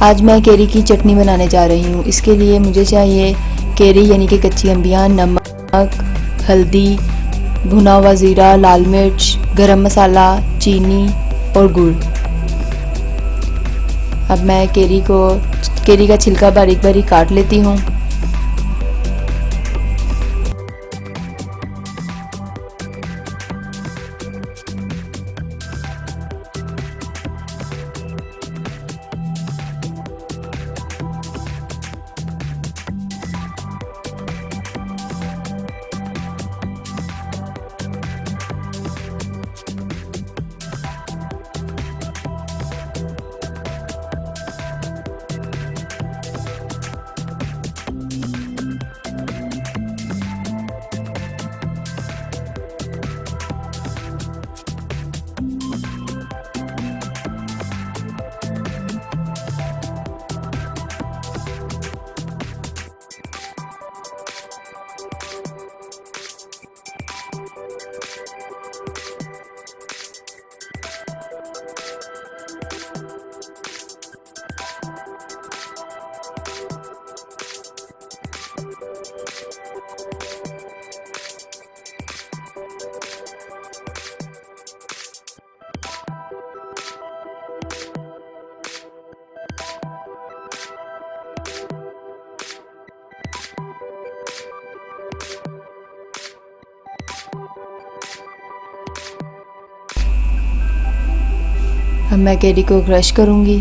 आज मैं केरी की चटनी बनाने जा रही हूँ। इसके लिए मुझे चाहिए केरी यानी कि कच्ची अम्बियाँ, नमक, हल्दी, भुना हुआ ज़ीरा, लाल मिर्च, गरम मसाला, चीनी और गुड़। अब मैं केरी का छिलका बारीक बारीक काट लेती हूँ। अब मैं केरी को क्रश करूँगी।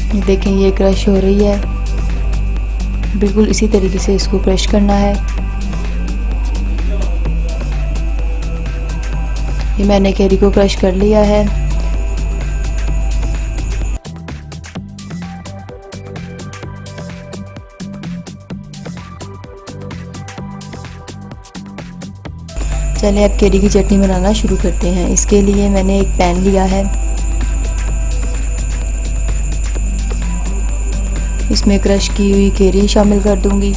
ये देखें, ये क्रश हो रही है। बिल्कुल इसी तरीके से इसको क्रश करना है। ये मैंने केरी को क्रश कर लिया है। चलिए अब केरी की चटनी बनाना शुरू करते हैं। इसके लिए मैंने एक पैन लिया है। इसमें क्रश की हुई केरी शामिल कर दूंगी।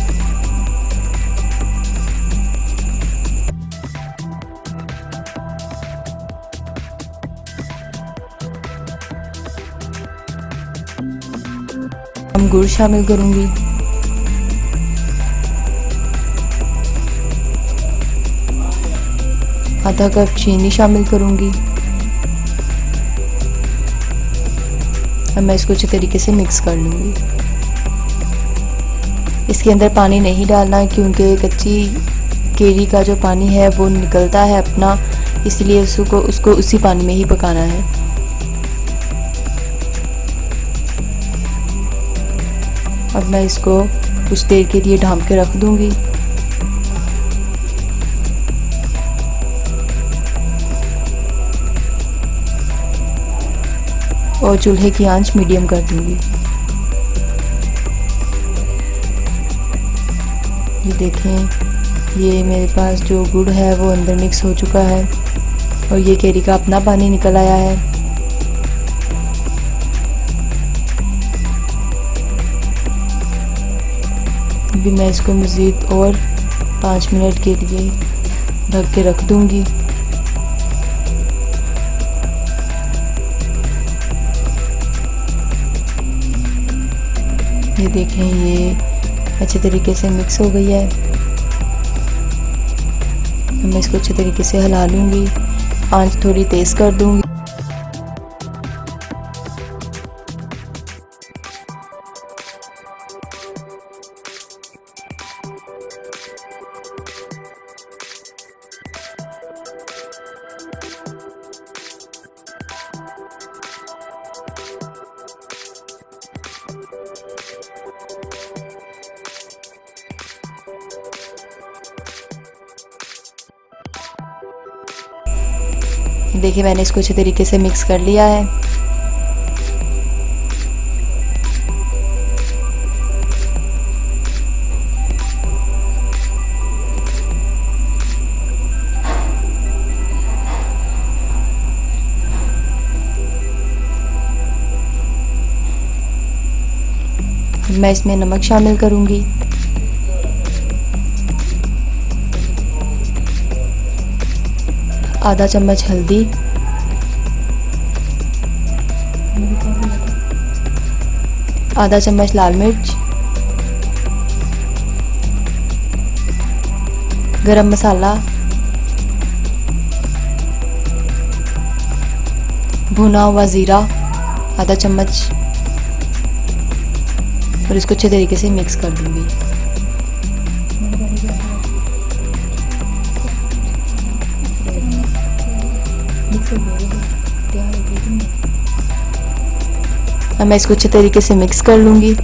हम गुड़ शामिल करूंगी। आधा कप चीनी शामिल करूंगी। अब मैं इसको अच्छे तरीके से मिक्स कर लूंगी। इसके अंदर पानी नहीं डालना क्योंकि कच्ची केरी का जो पानी है वो निकलता है अपना, इसलिए उसको उसी पानी में ही पकाना है। अब मैं इसको कुछ देर के लिए ढाँप के रख दूंगी। और चूल्हे की आंच मीडियम कर दूंगी। ये देखें, ये मेरे पास जो गुड़ है वो अंदर मिक्स हो चुका है और ये केरी का अपना पानी निकल आया है। अभी मैं इसको मज़ीद और 5 मिनट के लिए ढक के रख दूंगी। ये देखें, ये अच्छे तरीके से मिक्स हो गई है। मैं इसको अच्छे तरीके से हिला लूँगी। आंच थोड़ी तेज़ कर दूँगी। देखिए, मैंने इसको अच्छे तरीके से मिक्स कर लिया है। मैं इसमें नमक शामिल करूँगी, आधा चम्मच हल्दी, आधा चम्मच लाल मिर्च, गरम मसाला, भुना हुआ ज़ीरा आधा चम्मच, और इसको अच्छे तरीके से मिक्स कर दूंगी। अब मैं इसको अच्छे तरीके से मिक्स कर लूंगी।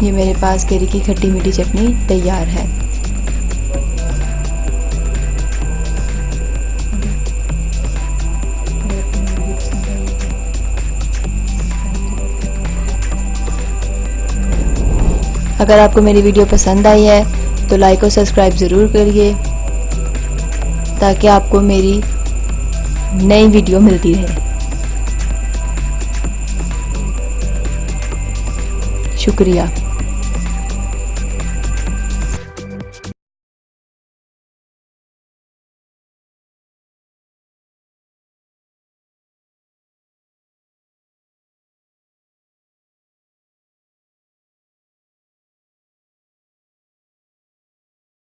ये मेरे पास केरी की खट्टी मीठी चटनी तैयार है। अगर आपको मेरी वीडियो पसंद आई है तो लाइक और सब्सक्राइब ज़रूर करिए ताकि आपको मेरी नई वीडियो मिलती रहे। शुक्रिया।